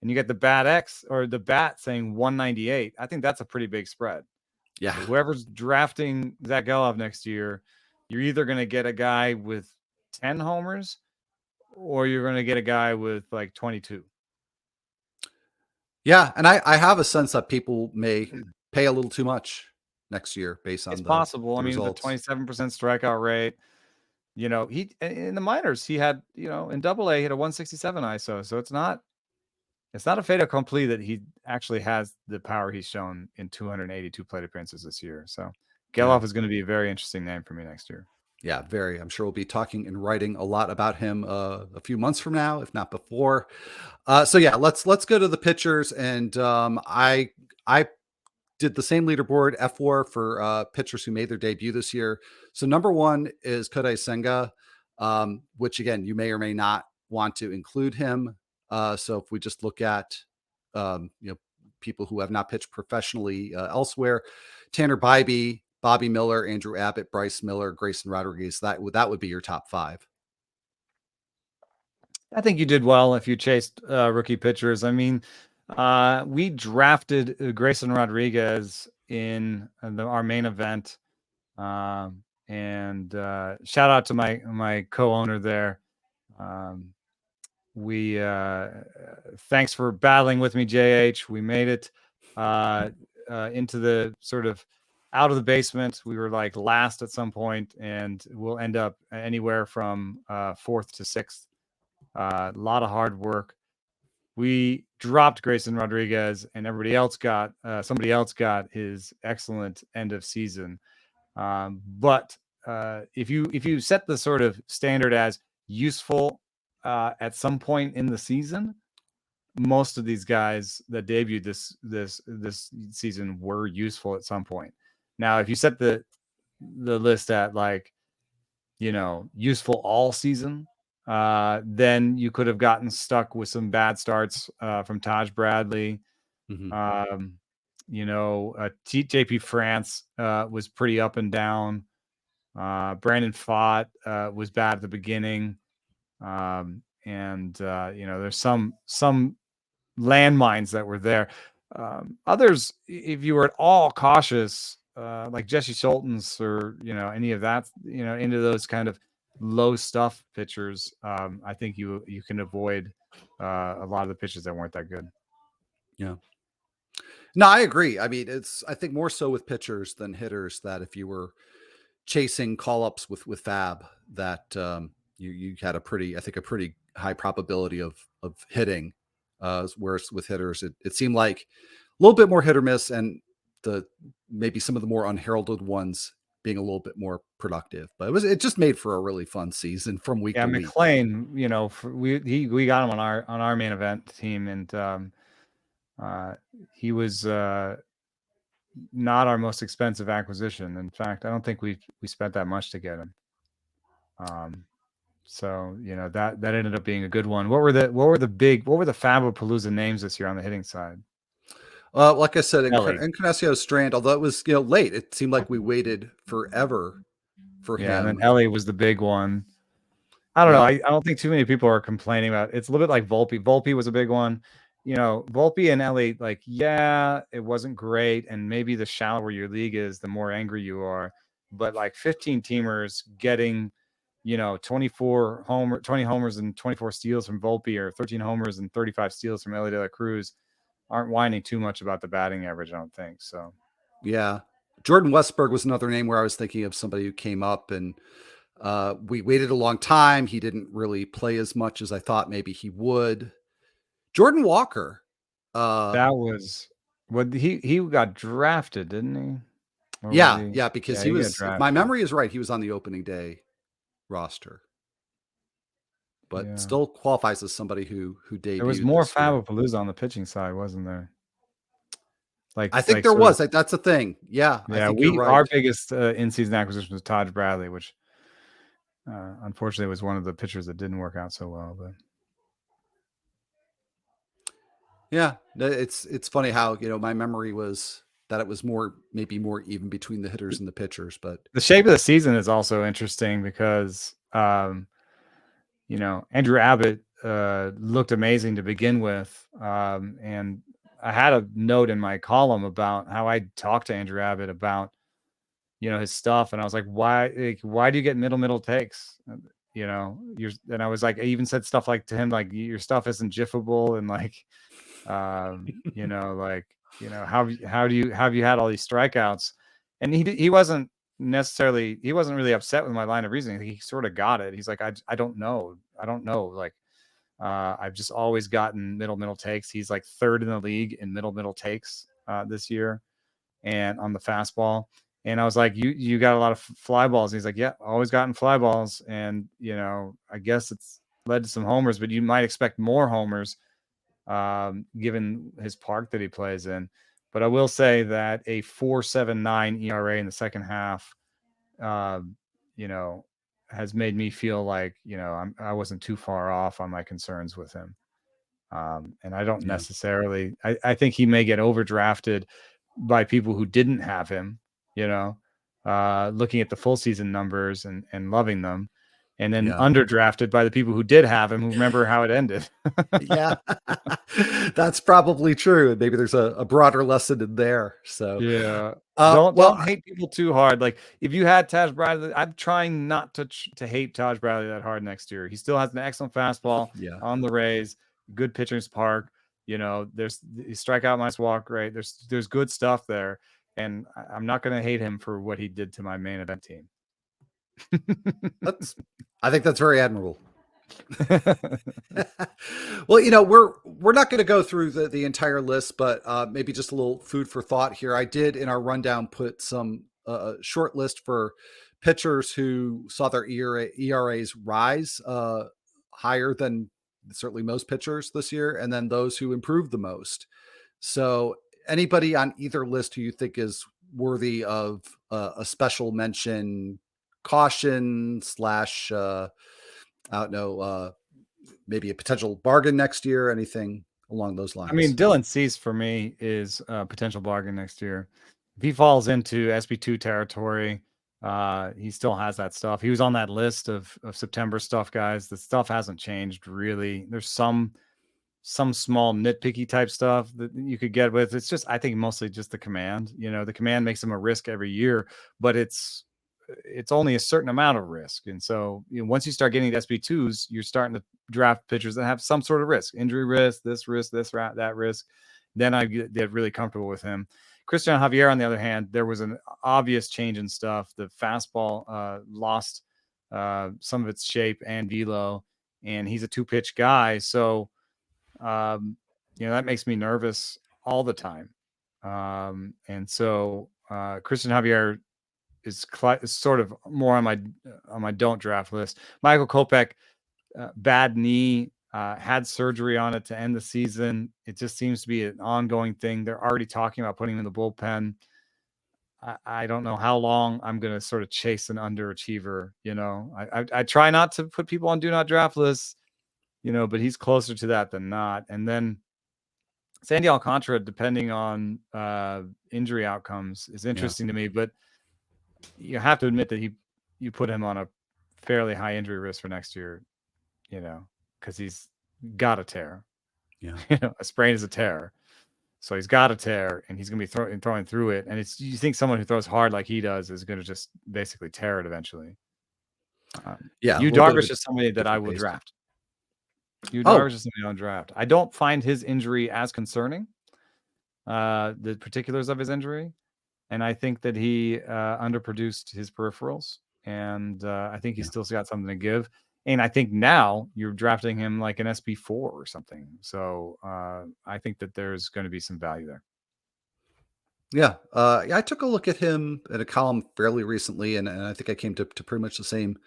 S2: and you get the bat X or the bat saying 198. I think that's a pretty big spread.
S1: Yeah.
S2: So whoever's drafting Zach Geloff next year, you're either going to get a guy with 10 homers or you're going to get a guy with like 22.
S1: Yeah. And I have a sense that people may pay a little too much next year based
S2: It's
S1: on
S2: possible.
S1: the
S2: I mean, the
S1: results.
S2: 27% strikeout rate, he in the minors, he had, in Double-A, he had a 167 ISO. So it's not a fait accompli that he actually has the power he's shown in 282 plate appearances this year. So Geloff is going to be a very interesting name for me next year.
S1: Yeah, very. I'm sure we'll be talking and writing a lot about him a few months from now, if not before. So yeah, let's go to the pitchers, and I did the same leaderboard F4 for pitchers who made their debut this year. So number one is Kodai Senga, which again you may or may not want to include him. So if we just look at you know, people who have not pitched professionally elsewhere, Tanner Bybee, Bobby Miller, Andrew Abbott, Bryce Miller, Grayson Rodriguez, that would be your top five.
S2: I think you did well if you chased rookie pitchers. I mean, we drafted Grayson Rodriguez in our main event, and shout out to my co-owner there. Um, we thanks for battling with me, JH. We made it into the sort of out of the basement. We were like last at some point, and we'll end up anywhere from fourth to sixth. A lot of hard work. We dropped Grayson Rodriguez, and everybody else got somebody else got his excellent end of season. But if you set the sort of standard as useful at some point in the season, most of these guys that debuted this season were useful at some point. Now, if you set the list at like, useful all season, then you could have gotten stuck with some bad starts from Taj Bradley.
S1: Mhm.
S2: JP France was pretty up and down. Brandon Fott was bad at the beginning. And there's some landmines that were there. Others, if you were at all cautious, like Jesse Schultens or any of that, into those kind of low stuff pitchers, I think you can avoid a lot of the pitches that weren't that good.
S1: Yeah. No, I agree. I mean, I think more so with pitchers than hitters that if you were chasing call ups with Fab, that you had I think a pretty high probability of hitting. Whereas with hitters, it seemed like a little bit more hit or miss, and the maybe some of the more unheralded ones being a little bit more productive. But it just made for a really fun season from week
S2: Yeah,
S1: to week.
S2: McLean, we got him on our main event team, and he was not our most expensive acquisition. In fact, I don't think we spent that much to get him. So that ended up being a good one. What were the Prospect-Palooza names this year on the hitting side?
S1: Like I said,
S2: Ellie.
S1: Encarnacio Strand, although it was late, it seemed like we waited forever for
S2: Yeah, and then
S1: him.
S2: Ellie was the big one. I don't know.
S1: Yeah.
S2: I don't think too many people are complaining about it. It's a little bit like Volpe. Volpe was a big one. Volpe and Ellie, like, yeah, it wasn't great. And maybe the shallower your league is, the more angry you are. But like 15 teamers getting, 20 homers and 24 steals from Volpe, or 13 homers and 35 steals from Ellie De La Cruz aren't whining too much about the batting average, I don't think. So,
S1: Yeah. Jordan Westberg was another name where I was thinking of somebody who came up, and we waited a long time. He didn't really play as much as I thought maybe he would. Jordan Walker.
S2: that was what he got drafted, didn't he? Or was
S1: Yeah,
S2: he?
S1: yeah, because
S2: Yeah,
S1: he
S2: he got
S1: was, if my
S2: drafted.
S1: memory is right, he was on the opening day roster, but
S2: Yeah.
S1: still qualifies as somebody who
S2: There was
S1: debuted
S2: more
S1: this year.
S2: Prospect-Palooza on the pitching side, wasn't there?
S1: I think there
S2: Sort of.
S1: was. That's the thing. Yeah, I
S2: Yeah,
S1: think you're right.
S2: our biggest in-season acquisition was Taj Bradley, which unfortunately was one of the pitchers that didn't work out so well. But
S1: Yeah, it's funny how my memory was that it was maybe more even between the hitters and the pitchers, but
S2: the shape of the season is also interesting because Andrew Abbott looked amazing to begin with, and I had a note in my column about how I talked to Andrew Abbott about his stuff, and I was like, why do you get middle takes? And I was like, I even said stuff like to him, like, your stuff isn't jiffable, and like, how do you have you had all these strikeouts? And he wasn't really upset with my line of reasoning. He sort of got it. He's like, I don't know. Like, I've just always gotten middle takes. He's like third in the league in middle takes this year, and on the fastball. And I was like, you got a lot of fly balls. And he's like, yeah, always gotten fly balls. And, I guess it's led to some homers, but you might expect more homers given his park that he plays in. But I will say that a 4.79 ERA in the second half, uh, you know, has made me feel like, I wasn't too far off on my concerns with him. And I don't
S1: Yeah.
S2: necessarily, I think he may get overdrafted by people who didn't have him, looking at the full season numbers and loving them, and then
S1: Yeah.
S2: underdrafted by the people who did have him who remember how it ended.
S1: Yeah. That's probably true. And maybe there's a broader lesson in there. So,
S2: Yeah. Don't
S1: well,
S2: don't hate people too hard. Like if you had Taj Bradley, I'm trying not to hate Taj Bradley that hard next year. He still has an excellent fastball
S1: yeah.
S2: on the Rays, good pitcher's park. There's strikeout minus walk rate. There's good stuff there, and I'm not going to hate him for what he did to my main event team.
S1: That's, I think that's very admirable. Well, we're not going to go through the entire list, but maybe just a little food for thought here. I did in our rundown put some short list for pitchers who saw their ERAs rise higher than certainly most pitchers this year, and then those who improved the most. So, anybody on either list who you think is worthy of a special mention, caution slash, I don't know, maybe a potential bargain next year, anything along those
S2: I mean,
S1: lines.
S2: Dylan Cease for me is a potential bargain next year. If he falls into SB2 territory, he still has that stuff. He was on that list of September stuff, guys. The stuff hasn't changed really. There's some small nitpicky type stuff that you could get with. It's just, I think mostly just the command. The command makes him a risk every year, but it's only a certain amount of risk. And so once you start getting to SB2s, you're starting to draft pitchers that have some sort of risk, injury risk, that risk. Then I get really comfortable with him. Christian Javier, on the other hand, there was an obvious change in stuff. The fastball lost some of its shape and velo, and he's a 2-pitch guy. So, that makes me nervous all the time. And so Christian Javier is sort of more on my don't draft list. Michael Kopech, bad knee, had surgery on it to end the season. It just seems to be an ongoing thing. They're already talking about putting him in the bullpen. I don't know how long I'm going to sort of chase an underachiever. I try not to put people on do not draft lists, but he's closer to that than not. And then Sandy Alcantara, depending on injury outcomes, is
S1: Yeah.
S2: interesting to me, but you have to admit that you put him on a fairly high injury risk for next year, because he's got a tear.
S1: Yeah.
S2: A sprain is a tear. So he's got a tear, and he's going to be throwing through it. And you think someone who throws hard like he does is going to just basically tear it eventually.
S1: Yeah. A
S2: Yu
S1: little bit of a
S2: Darvish is somebody that I
S1: different
S2: will
S1: pace.
S2: draft. Yu
S1: Oh,
S2: Darvish is somebody on draft. I don't find his injury as concerning, the particulars of his injury. And I think that he underproduced his peripherals. And I think he's
S1: yeah.
S2: still got something to give. And I think now you're drafting him like an SB4 or something. So I think that there's going to be some value there.
S1: Yeah. I took a look at him in a column fairly recently, and I think I came to pretty much the same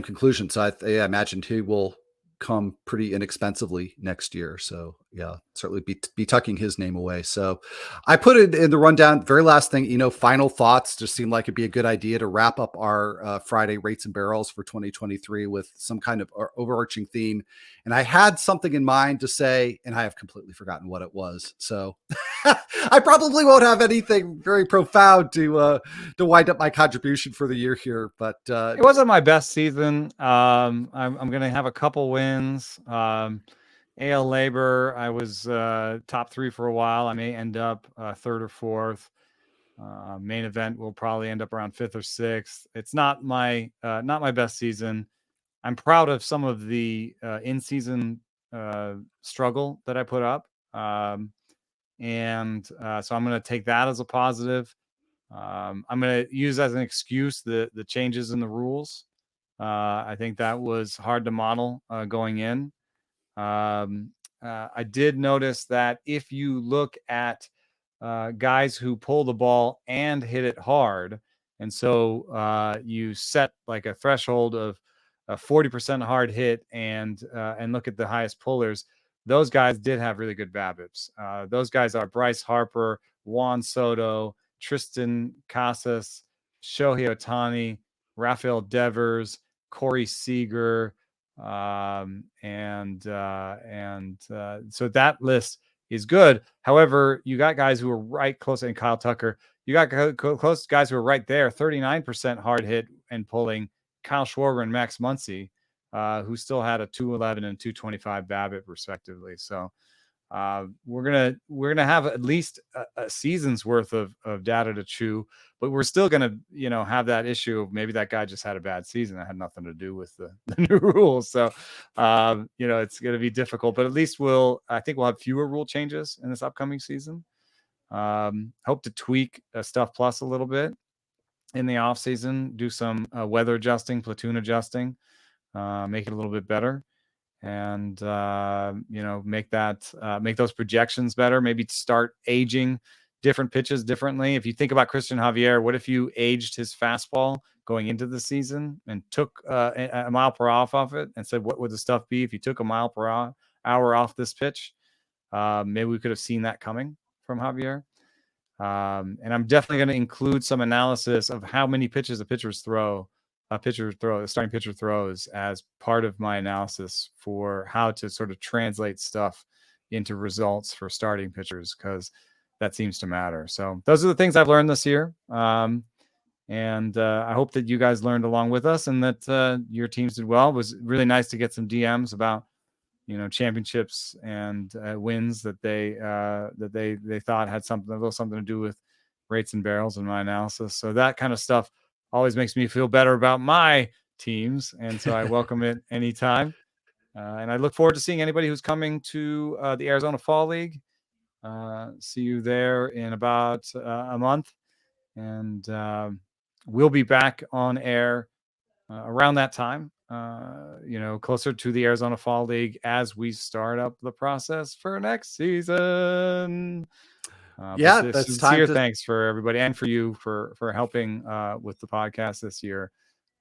S1: conclusion. So I imagined he will come pretty inexpensively next year. So yeah, certainly be tucking his name away. So I put it in the rundown. Very last thing, final thoughts. Just seemed like it'd be a good idea to wrap up our Friday rates and barrels for 2023 with some kind of overarching theme. And I had something in mind to say, and I have completely forgotten what it was. So I probably won't have anything very profound to wind up my contribution for the year here. But
S2: It wasn't my best season. I'm going to have a couple wins. AL Labor, I was top 3 for a while. I may end up 3rd or 4th. Main event will probably end up around 5th or 6th. It's not my best season. I'm proud of some of the in-season struggle that I put up, and so I'm going to take that as a positive. I'm going to use as an excuse the changes in the rules. I think that was hard to model going in. I did notice that if you look at guys who pull the ball and hit it hard. And so you set like a threshold of a 40% hard hit and look at the highest pullers. Those guys did have really good BABIPs. Those guys are Bryce Harper, Juan Soto, Tristan Casas, Shohei Ohtani, Rafael Devers, Corey Seager, so that list is good. However, you got guys who are right close, and Kyle Tucker. You got close guys who are right there, 39% hard hit and pulling. Kyle Schwarber and Max Muncy, who still had a 211 and 225 BABIP respectively. So we're gonna have at least a season's worth of data to chew, but we're still gonna have that issue of maybe that guy just had a bad season that had nothing to do with the new rules. So it's gonna be difficult, but at least I think we'll have fewer rule changes in this upcoming season. Hope to tweak Stuff Plus a little bit in the off season, do some weather adjusting, platoon adjusting, make it a little bit better, and make those projections better. Maybe start aging different pitches differently. If you think about Christian Javier, what if you aged his fastball going into the season and took a mile per hour off it and said, what would the stuff be if you took a mile per hour off this pitch? Maybe we could have seen that coming from Javier. And I'm definitely going to include some analysis of how many pitches the starting pitcher throws as part of my analysis for how to sort of translate stuff into results for starting pitchers, because that seems to matter. So those are the things I've learned this year. And I hope that you guys learned along with us and that your teams did well. It was really nice to get some DMs about championships and wins that they thought had a little something to do with rates and barrels in my analysis. So that kind of stuff always makes me feel better about my teams, and so I welcome it anytime. And I look forward to seeing anybody who's coming to the Arizona Fall League. See you there in about a month, and we'll be back on air around that time. Closer to the Arizona Fall League as we start up the process for next season.
S1: That's
S2: sincere
S1: time
S2: thanks for everybody and for you for helping with the podcast this year,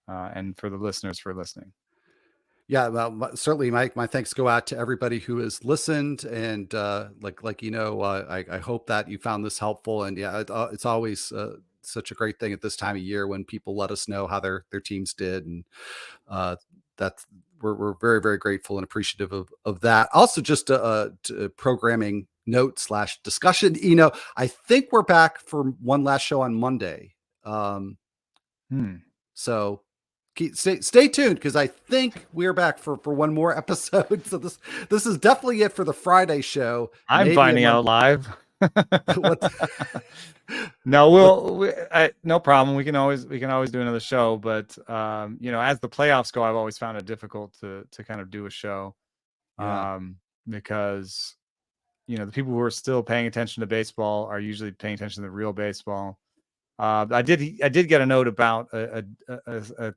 S2: and for the listeners for listening.
S1: Yeah, well, certainly, Mike. My thanks go out to everybody who has listened, and I hope that you found this helpful. And yeah, it's always such a great thing at this time of year when people let us know how their teams did, and that's we're very, very grateful and appreciative of that. Also, just to programming note / discussion. I think we're back for one last show on Monday. So stay tuned, because I think we're back for one more episode. So this is definitely it for the Friday show.
S2: I'm finding out live. No, no problem. We can always do another show, but as the playoffs go, I've always found it difficult to kind of do a show, because the people who are still paying attention to baseball are usually paying attention to real baseball. I did get a note about a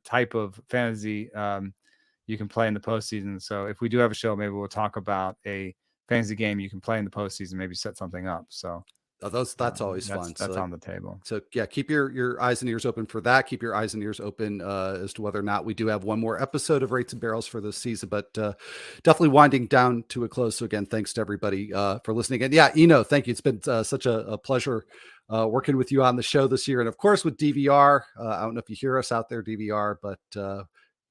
S2: type of fantasy you can play in the postseason. So if we do have a show, maybe we'll talk about a fantasy game you can play in the postseason, maybe set something up. So
S1: that's always fun.
S2: That's on the table.
S1: So yeah, keep your eyes and ears open for that. Keep your eyes and ears open as to whether or not we do have one more episode of Rates and Barrels for this season, but definitely winding down to a close. So again, thanks to everybody for listening. And yeah, thank you. It's been such a pleasure working with you on the show this year. And of course with DVR, I don't know if you hear us out there, DVR, but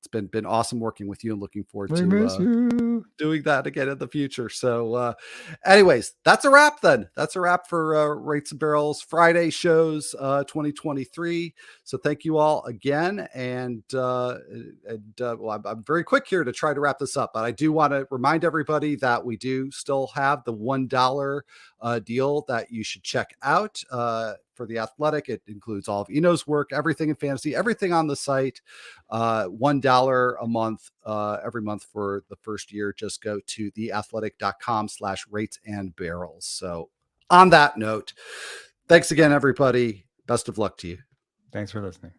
S1: it's been awesome working with you, and looking forward to doing that again in the future. So anyways, that's a wrap then. That's a wrap for Rates and Barrels Friday shows 2023. So thank you all again. And well, I'm very quick here to try to wrap this up, but I do want to remind everybody that we do still have the $1 deal that you should check out for The Athletic. It includes all of Eno's work, everything in fantasy, everything on the site. $1 a month every month for the first year. Just go to theathletic.com/rates and barrels. So on that note, thanks again, everybody. Best of luck to you.
S2: Thanks for listening.